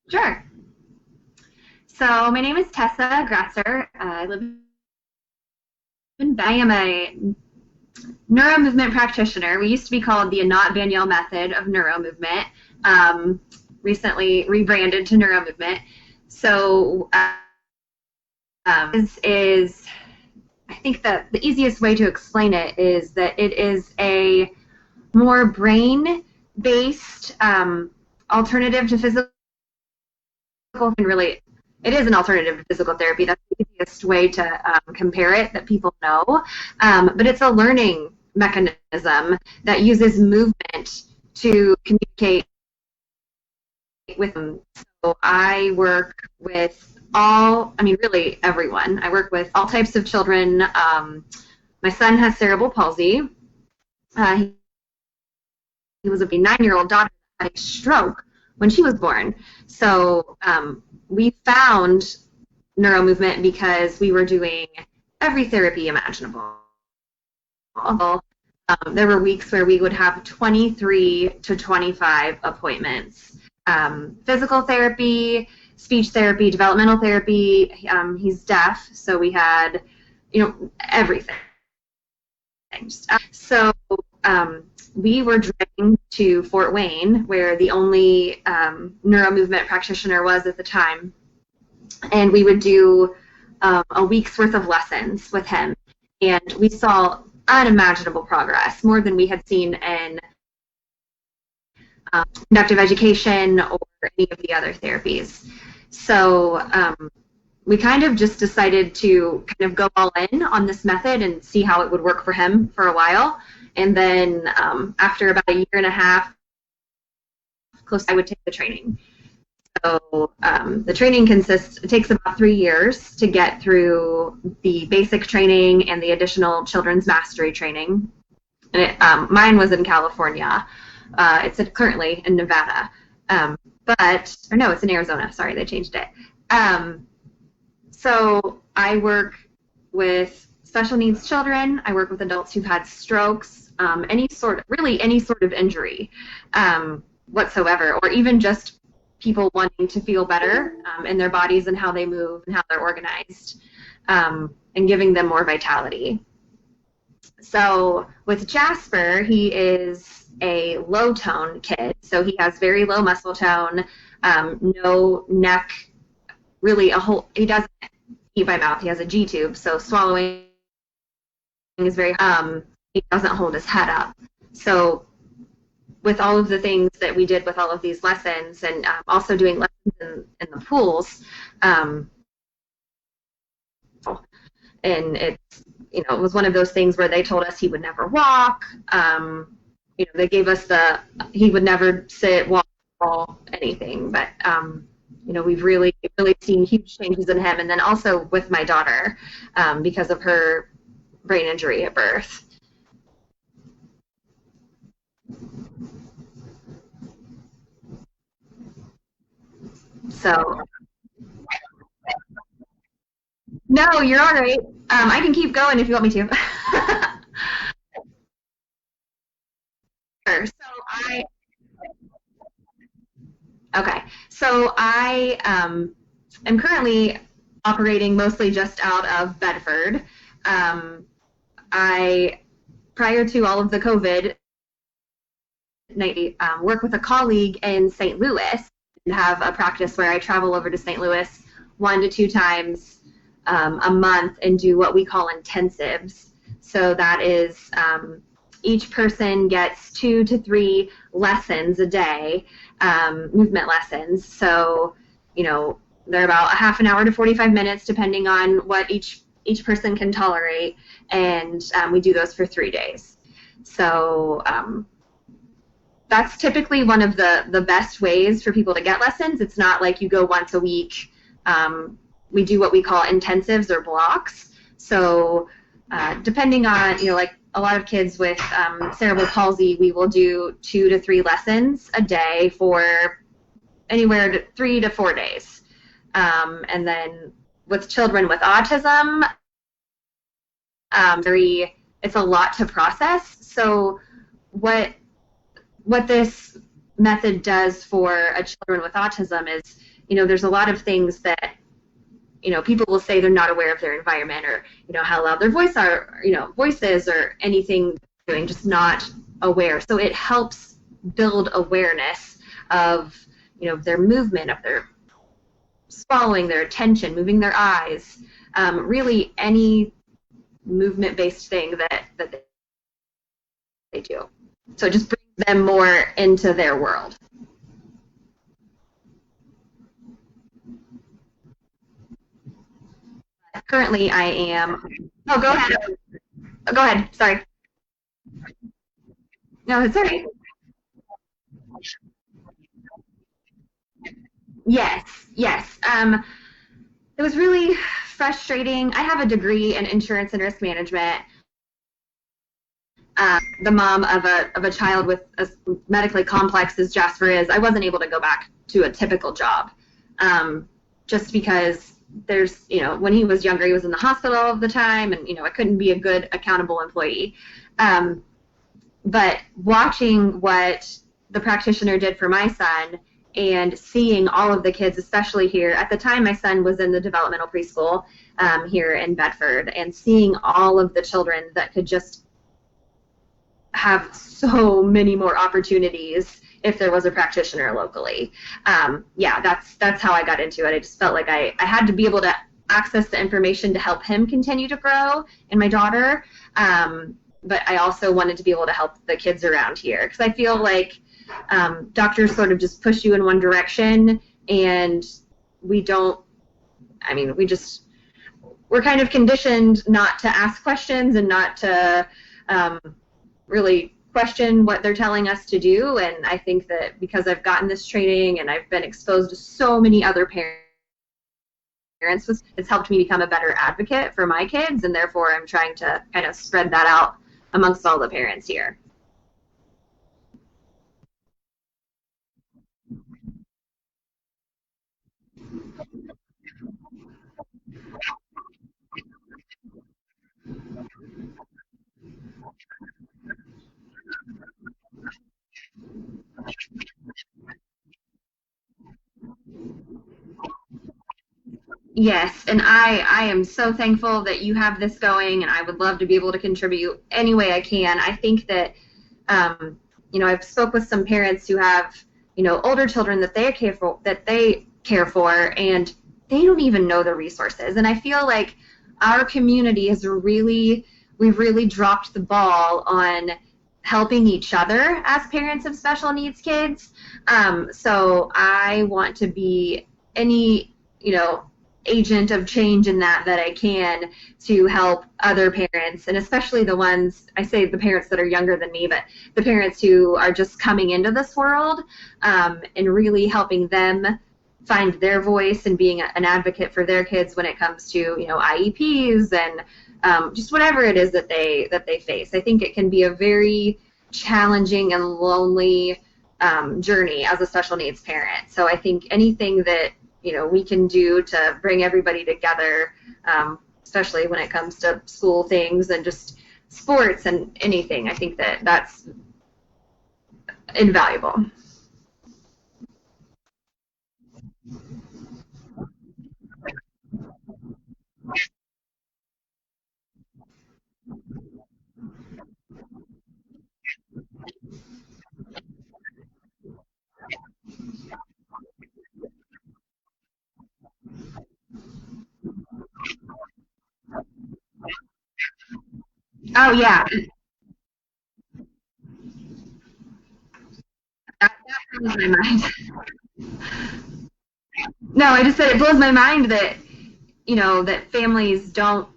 Sure. So my name is Tessa Gratzer. I live in I am a NeuroMovement practitioner. We used to be called the Anat Baniel Method of NeuroMovement. Recently rebranded to NeuroMovement. So is I think that the easiest way to explain it is that it is a more brain-based alternative to physical, and really, it is an alternative to physical therapy. That's the easiest way to compare it that people know. But it's a learning mechanism that uses movement to communicate with them. So I work with really everyone. I work with all types of children. My son has cerebral palsy. He was a 9-year-old daughter that had a stroke when she was born. So we found NeuroMovement because we were doing every therapy imaginable. There were weeks where we would have 23 to 25 appointments. Physical therapy, speech therapy, developmental therapy. He's deaf, so we had, everything. So we were driving to Fort Wayne, where the only NeuroMovement practitioner was at the time, and we would do a week's worth of lessons with him, and we saw unimaginable progress, more than we had seen in conductive education or any of the other therapies. So we kind of just decided to kind of go all in on this method and see how it would work for him for a while. And then after about a year and a half, I would take the training. So the training it takes about 3 years to get through the basic training and the additional children's mastery training. And mine was in California. It's currently in Nevada. It's in Arizona. Sorry, they changed it. So I work with special needs children. I work with adults who've had strokes, any sort of injury whatsoever, or even just people wanting to feel better in their bodies and how they move and how they're organized, and giving them more vitality. So with Jasper, he is a low-tone kid, so he has very low muscle tone, no neck, really he doesn't eat by mouth, he has a G-tube, so swallowing is very, he doesn't hold his head up. So with all of the things that we did with all of these lessons, and also doing lessons in the pools, and it was one of those things where they told us he would never walk. They gave us he would never sit, walk, anything. But we've really seen huge changes in him, and then also with my daughter because of her brain injury at birth. So, no, you're all right. I can keep going if you want me to. Sure. So I am currently operating mostly just out of Bedford. Prior to all of the COVID, work with a colleague in St. Louis and have a practice where I travel over to St. Louis 1 to 2 times a month and do what we call intensives. So that is each person gets 2 to 3 lessons a day, movement lessons. So, they're about a half an hour to 45 minutes, depending on what each person can tolerate, and we do those for 3 days. So that's typically one of the best ways for people to get lessons. It's not like you go once a week. We do what we call intensives or blocks. So depending on, like a lot of kids with cerebral palsy, we will do 2 to 3 lessons a day for anywhere to 3 to 4 days. And then with children with autism, it's a lot to process. So what what this method does for a children with autism is, there's a lot of things that, people will say they're not aware of their environment, or, how loud their voices or anything they're doing, just not aware. So it helps build awareness of, their movement, of their swallowing, their attention, moving their eyes, really any movement-based thing that they do. So it just brings them more into their world. Currently, I am. Oh, go ahead. Go ahead. Sorry. No, it's all right. Yes, yes. It was really frustrating. I have a degree in insurance and risk management. The mom of a child with as medically complex as Jasper is, I wasn't able to go back to a typical job, just because there's, when he was younger, he was in the hospital all the time, and I couldn't be a good accountable employee. But watching what the practitioner did for my son and seeing all of the kids, especially here, at the time my son was in the developmental preschool here in Bedford, and seeing all of the children that could just have so many more opportunities if there was a practitioner locally. Yeah, that's how I got into it. I just felt like I had to be able to access the information to help him continue to grow, and my daughter, but I also wanted to be able to help the kids around here, because I feel like doctors sort of just push you in one direction, and we don't, we're kind of conditioned not to ask questions and not to really question what they're telling us to do. And I think that because I've gotten this training and I've been exposed to so many other parents, it's helped me become a better advocate for my kids, and therefore I'm trying to kind of spread that out amongst all the parents here. Yes, and I am so thankful that you have this going, and I would love to be able to contribute any way I can. I think that, I've spoke with some parents who have, older children that they care for, and they don't even know the resources. And I feel like our community we've really dropped the ball on helping each other as parents of special needs kids. So I want to be any, agent of change in that I can, to help other parents, and especially the ones, I say the parents that are younger than me, but the parents who are just coming into this world, and really helping them find their voice and being an advocate for their kids when it comes to, IEPs and just whatever it is that they face. I think it can be a very challenging and lonely journey as a special needs parent. So I think anything that we can do to bring everybody together, especially when it comes to school things and just sports and anything, I think that's invaluable. Oh yeah, that blows my mind. No, I just said it blows my mind that that families don't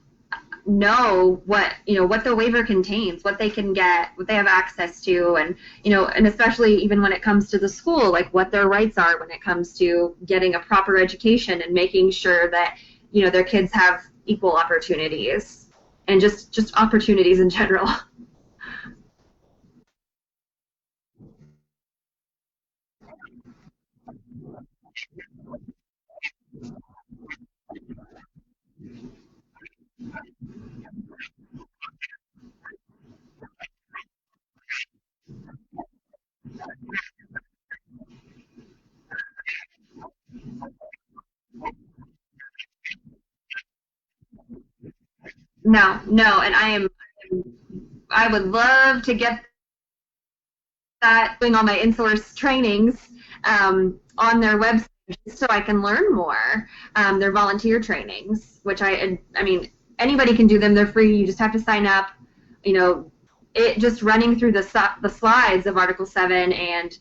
know what the waiver contains, what they can get, what they have access to, and and especially even when it comes to the school, like what their rights are when it comes to getting a proper education and making sure that their kids have equal opportunities and just opportunities in general. no, and I would love to get that, doing all my Insource trainings on their website so I can learn more. Their volunteer trainings, which I mean, anybody can do them. They're free. You just have to sign up. You know, it just running through the slides of Article 7 and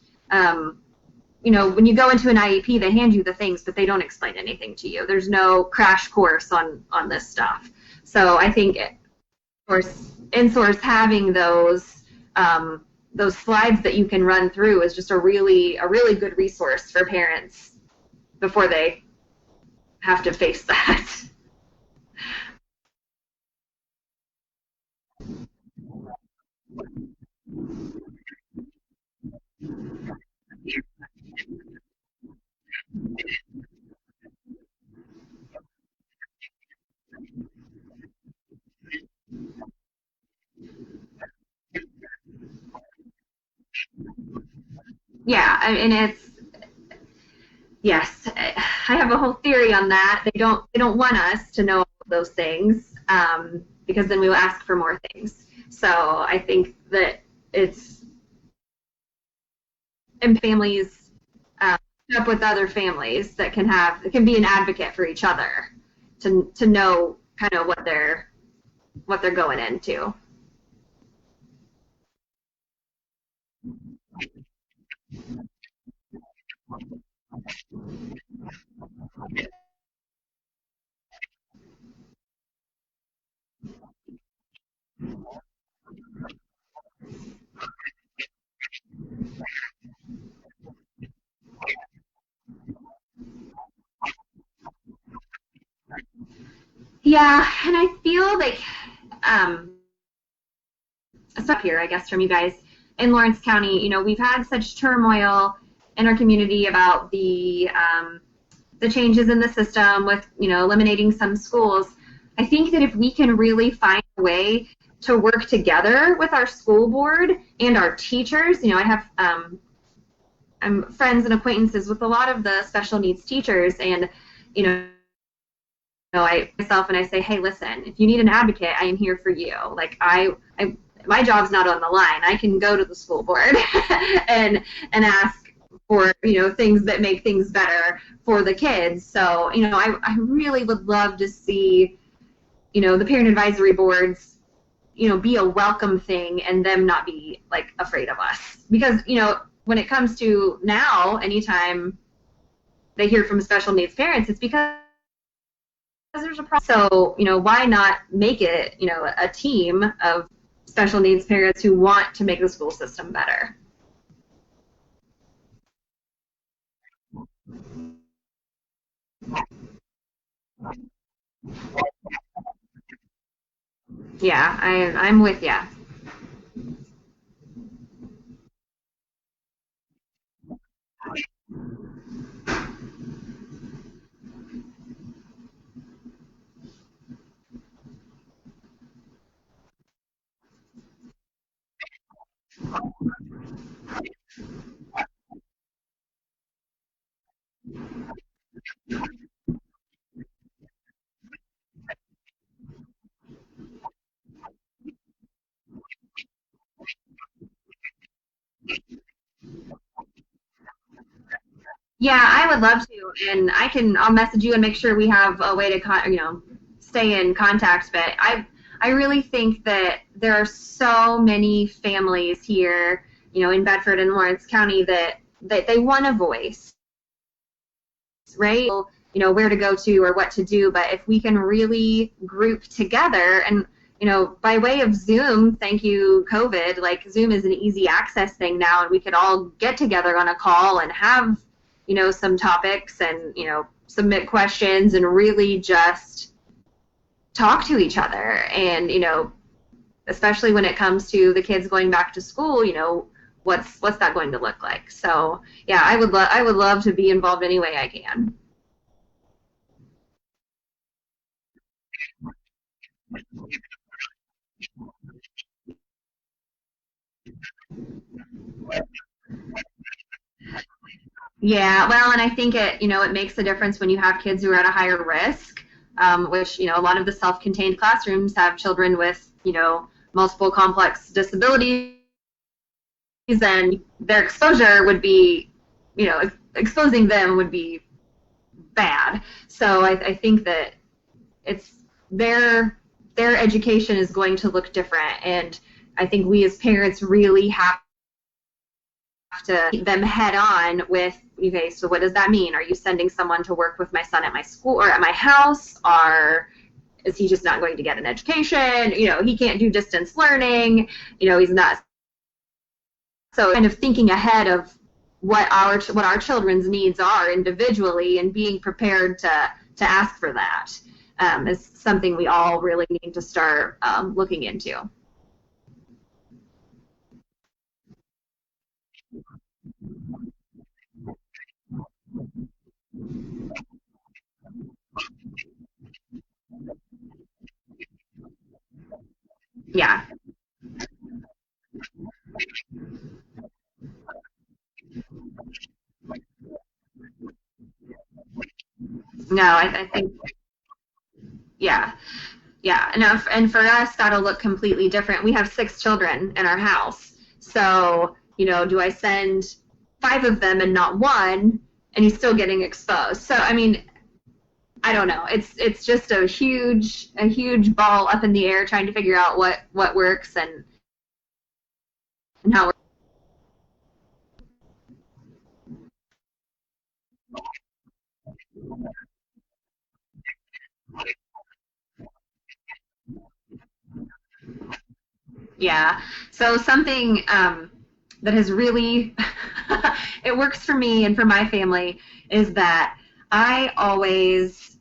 you know, when you go into an IEP, they hand you the things, but they don't explain anything to you. There's no crash course on this stuff. So I think, of course, Insource having those slides that you can run through is just a really good resource for parents before they have to face that. Yeah, and it's, yes, I have a whole theory on that. They don't want us to know those things because then we will ask for more things. So I think that it's, and families up with other families that can be an advocate for each other to know kind of what they're going into. Yeah, and I feel like stuff here, I guess, from you guys in Lawrence County. You know, we've had such turmoil in our community about the changes in the system with, you know, eliminating some schools. I think that if we can really find a way to work together with our school board and our teachers, you know, I have I'm friends and acquaintances with a lot of the special needs teachers, and you know, I myself and I say, hey, listen, if you need an advocate, I am here for you. Like I my job's not on the line. I can go to the school board and ask for, you know, things that make things better for the kids. So, you know, I really would love to see, you know, the parent advisory boards, you know, be a welcome thing and them not be like afraid of us. Because, you know, when it comes to now, anytime they hear from special needs parents, it's because there's a problem. So, you know, why not make it, you know, a team of special needs parents who want to make the school system better? Yeah, I'm with you. Yeah, I would love to, and I'll message you and make sure we have a way to you know, stay in contact. But I really think that there are so many families here, you know, in Bedford and Lawrence County that they want a voice, right? You know, where to go to or what to do. But if we can really group together, and you know, by way of Zoom, thank you COVID, like Zoom is an easy access thing now, and we could all get together on a call and have, you know, some topics and, you know, submit questions and really just talk to each other. And, you know, especially when it comes to the kids going back to school, you know, what's that going to look like? So yeah, I would love to be involved any way I can. Yeah, well, and I think it, you know, it makes a difference when you have kids who are at a higher risk. which, a lot of the self-contained classrooms have children with, multiple complex disabilities, and their exposure would be, exposing them would be bad. So I think that it's their education is going to look different, and I think we as parents really have to keep them head on with, okay, so what does that mean? Are you sending someone to work with my son at my school or at my house? Or is he just not going to get an education? He can't do distance learning. He's not. So kind of thinking ahead of what our children's needs are individually and being prepared to ask for that is something we all really need to start looking into. Yeah. No, I think, yeah. Yeah, and for us, that'll look completely different. We have 6 children in our house. So, do I send 5 of them and not one, and he's still getting exposed? So, I mean, I don't know. It's just a huge ball up in the air trying to figure out what works and how. Yeah. So something that has really it works for me and for my family is that I always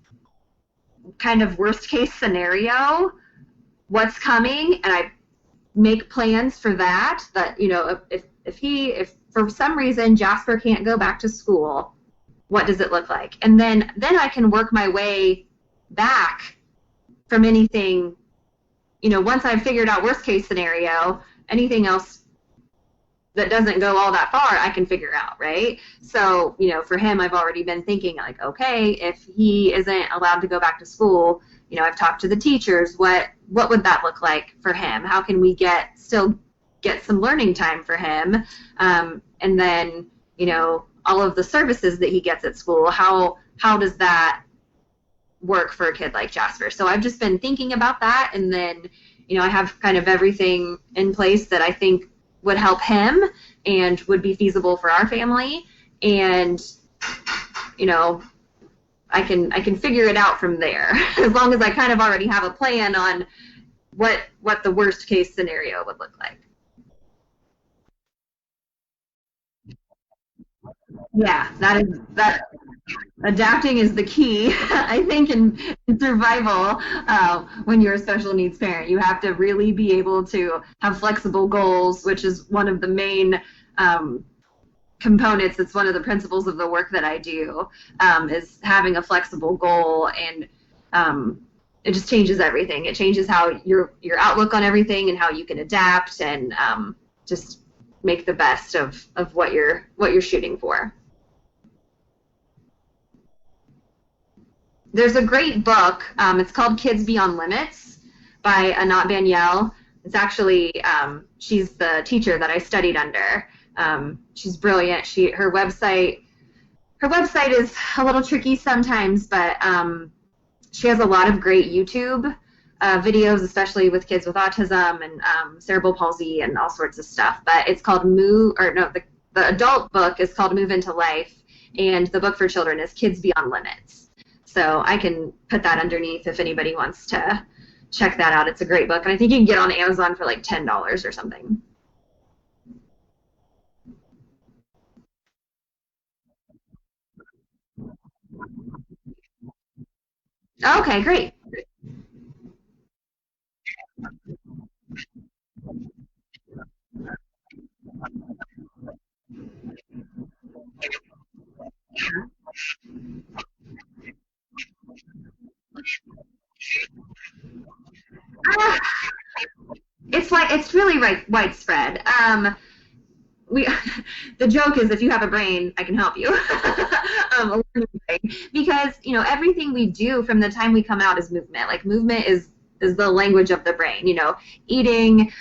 kind of worst case scenario what's coming, and I make plans for that. That if for some reason Jasper can't go back to school, what does it look like? And then I can work my way back from anything. Once I've figured out worst case scenario, anything else that doesn't go all that far, I can figure out, right? So, for him, I've already been thinking like, okay, if he isn't allowed to go back to school, I've talked to the teachers. What would that look like for him? How can we still get some learning time for him? And then, all of the services that he gets at school, how does that work for a kid like Jasper? So I've just been thinking about that, and then, I have kind of everything in place that I think would help him and would be feasible for our family, and I can figure it out from there as long as I kind of already have a plan on what the worst case scenario would look like. Yeah, that adapting is the key. I think in survival, when you're a special needs parent, you have to really be able to have flexible goals, which is one of the main components. It's one of the principles of the work that I do, is having a flexible goal, and it just changes everything. It changes how your outlook on everything and how you can adapt and just make the best of what you're shooting for. There's a great book. It's called Kids Beyond Limits by Anat Baniel. It's actually, she's the teacher that I studied under. She's brilliant. Her website is a little tricky sometimes, but she has a lot of great YouTube videos, especially with kids with autism and cerebral palsy and all sorts of stuff. But it's called the adult book is called Move Into Life, and the book for children is Kids Beyond Limits. So I can put that underneath if anybody wants to check that out. It's a great book, and I think you can get it on Amazon for like $10 or something. Okay, great. Uh, it's really widespread. we the joke is if you have a brain, I can help you. Because everything we do from the time we come out is movement. Like movement is the language of the brain. Eating,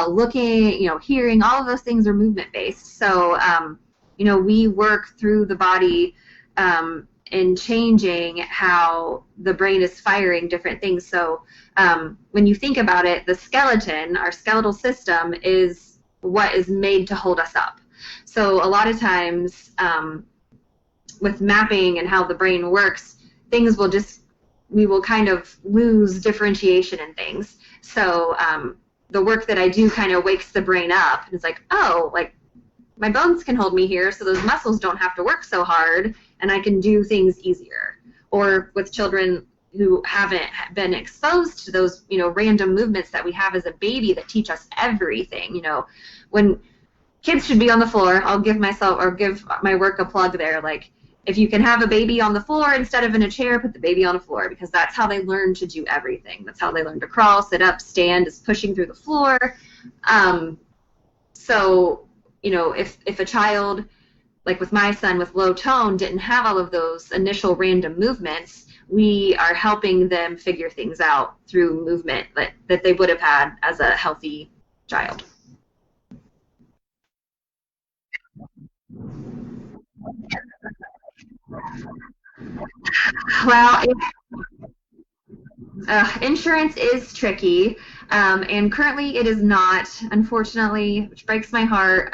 looking, hearing, all of those things are movement based. So we work through the body in changing how the brain is firing different things. So when you think about it, the skeleton, our skeletal system, is what is made to hold us up. So a lot of times with mapping and how the brain works, we will kind of lose differentiation in things. So the work that I do kind of wakes the brain up. It's like, oh, like my bones can hold me here, so those muscles don't have to work so hard, and I can do things easier. Or with children who haven't been exposed to those, random movements that we have as a baby that teach us everything. When kids should be on the floor, I'll give my work a plug there. Like, if you can have a baby on the floor instead of in a chair, put the baby on the floor, because that's how they learn to do everything. That's how they learn to crawl, sit up, stand, is pushing through the floor. So, if a child, like with my son with low tone, didn't have all of those initial random movements, we are helping them figure things out through movement that they would have had as a healthy child. Well, insurance is tricky, and currently it is not, unfortunately, which breaks my heart,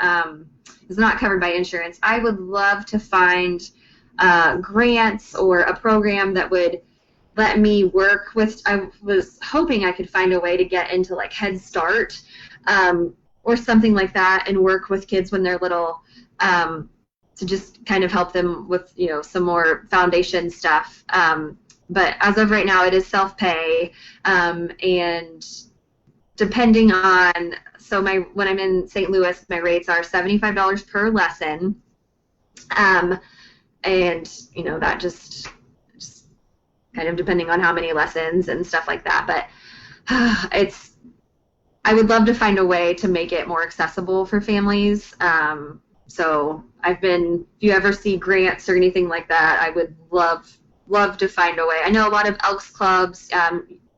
is not covered by insurance. I would love to find grants or a program that would let me work with. I was hoping I could find a way to get into like Head Start or something like that and work with kids when they're little, to just kind of help them with some more foundation stuff. But as of right now, it is self-pay, and depending on, so when I'm in St. Louis, my rates are $75 per lesson, and that just kind of depending on how many lessons and stuff like that. But I would love to find a way to make it more accessible for families. So if you ever see grants or anything like that, I would love to find a way. I know a lot of Elks clubs,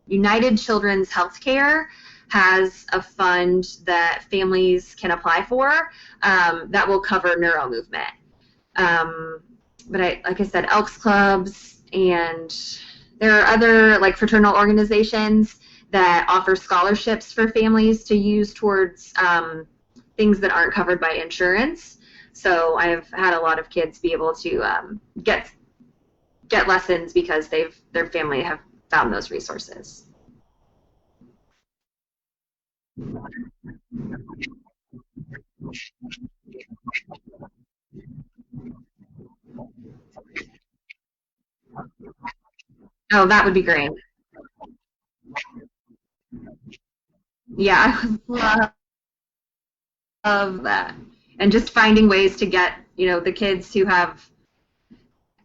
United Children's Healthcare has a fund that families can apply for that will cover NeuroMovement. But like I said, Elks clubs, and there are other like fraternal organizations that offer scholarships for families to use towards things that aren't covered by insurance. So I've had a lot of kids be able to get lessons because their family have found those resources. Oh, that would be great. Yeah, I would love that. And just finding ways to get, the kids who have,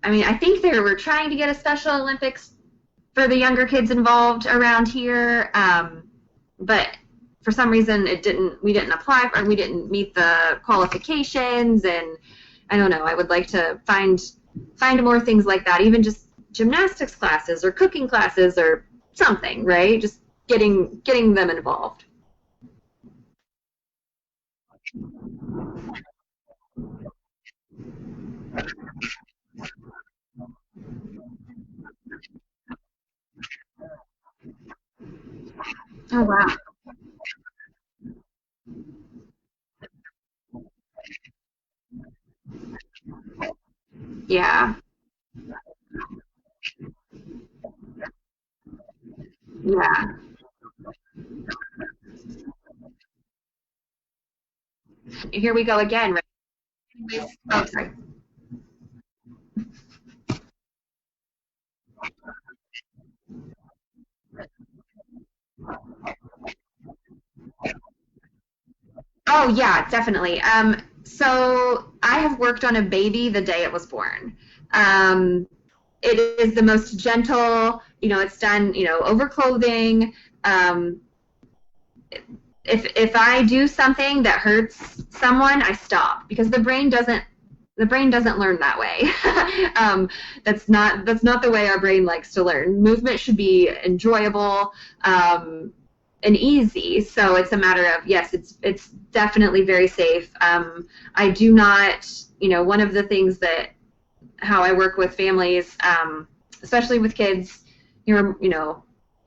I think they were trying to get a Special Olympics for the younger kids involved around here, but for some reason we didn't apply, or we didn't meet the qualifications, and I don't know, I would like to find more things like that, even just gymnastics classes or cooking classes or something, right? Just getting them involved. Oh, wow. Yeah. Yeah. Here we go again, right? Oh, sorry. Oh, yeah, definitely. So I have worked on a baby the day it was born. It is the most gentle, it's done, over clothing. if I do something that hurts someone, I stop, because the brain doesn't learn that way. That's not the way our brain likes to learn. Movement should be enjoyable and easy. So it's a matter of, yes, it's definitely very safe. I do not, one of the things that how I work with families, especially with kids who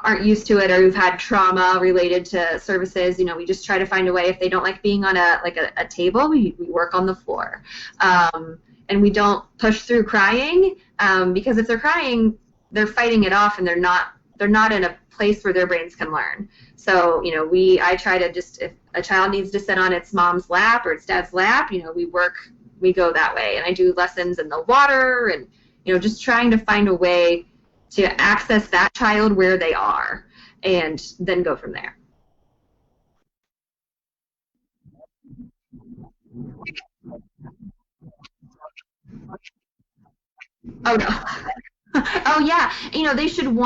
aren't used to it or who've had trauma related to services. We just try to find a way. If they don't like being on a table, we work on the floor, and we don't push through crying, because if they're crying, they're fighting it off, and they're not in a place where their brains can learn. So I try to just, if a child needs to sit on its mom's lap or its dad's lap, we go that way, and I do lessons in the water, and just trying to find a way to access that child where they are, and then go from there. Oh no. Oh yeah. They should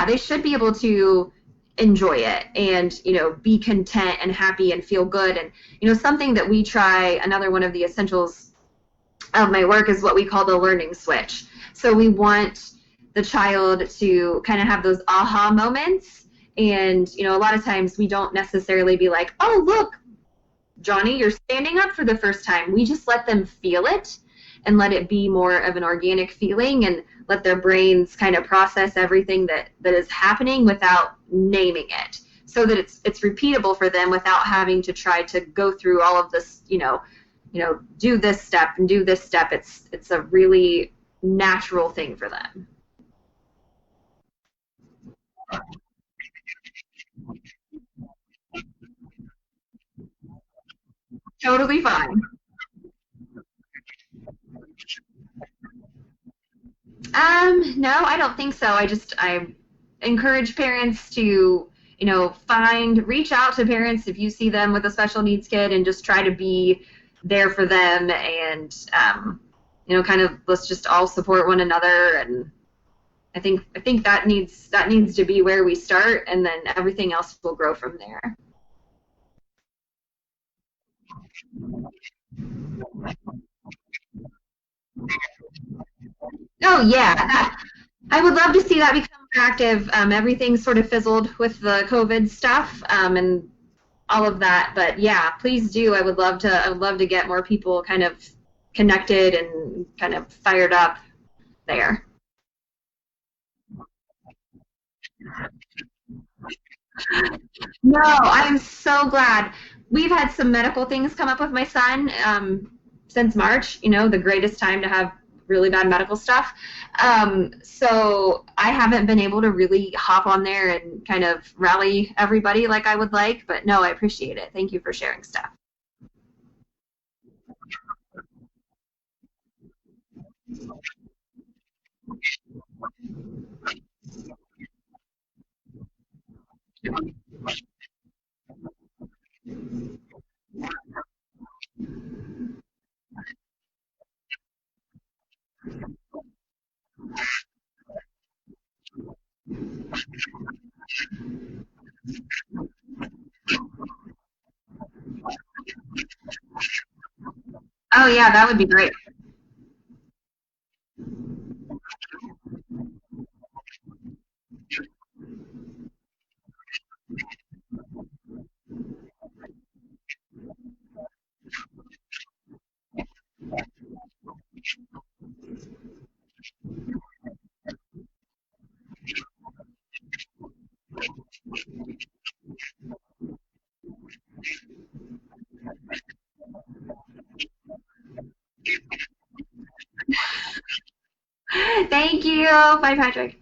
they should be able to enjoy it, and be content and happy and feel good. And something that we try, another one of the essentials of my work, is what we call the learning switch. So we want the child to kind of have those aha moments, and a lot of times we don't necessarily be like, oh look, Johnny, you're standing up for the first time. We just let them feel it, and let it be more of an organic feeling, and let their brains kind of process everything that is happening without naming it, so that it's repeatable for them without having to try to go through all of this, do this step and do this step. It's a really natural thing for them. Totally fine. No, I don't think so. I encourage parents to, reach out to parents if you see them with a special needs kid, and just try to be there for them, and kind of, let's just all support one another. And I think that needs to be where we start, and then everything else will grow from there. Oh yeah, I would love to see that become more active. Everything sort of fizzled with the COVID stuff, and all of that. But yeah, please do. I would love to get more people kind of connected and kind of fired up there. No, I'm so glad. We've had some medical things come up with my son, since March, the greatest time to have really bad medical stuff. So I haven't been able to really hop on there and kind of rally everybody like I would like, but no, I appreciate it. Thank you for sharing stuff. Oh yeah, that would be great. Thank you. Bye, Patrick.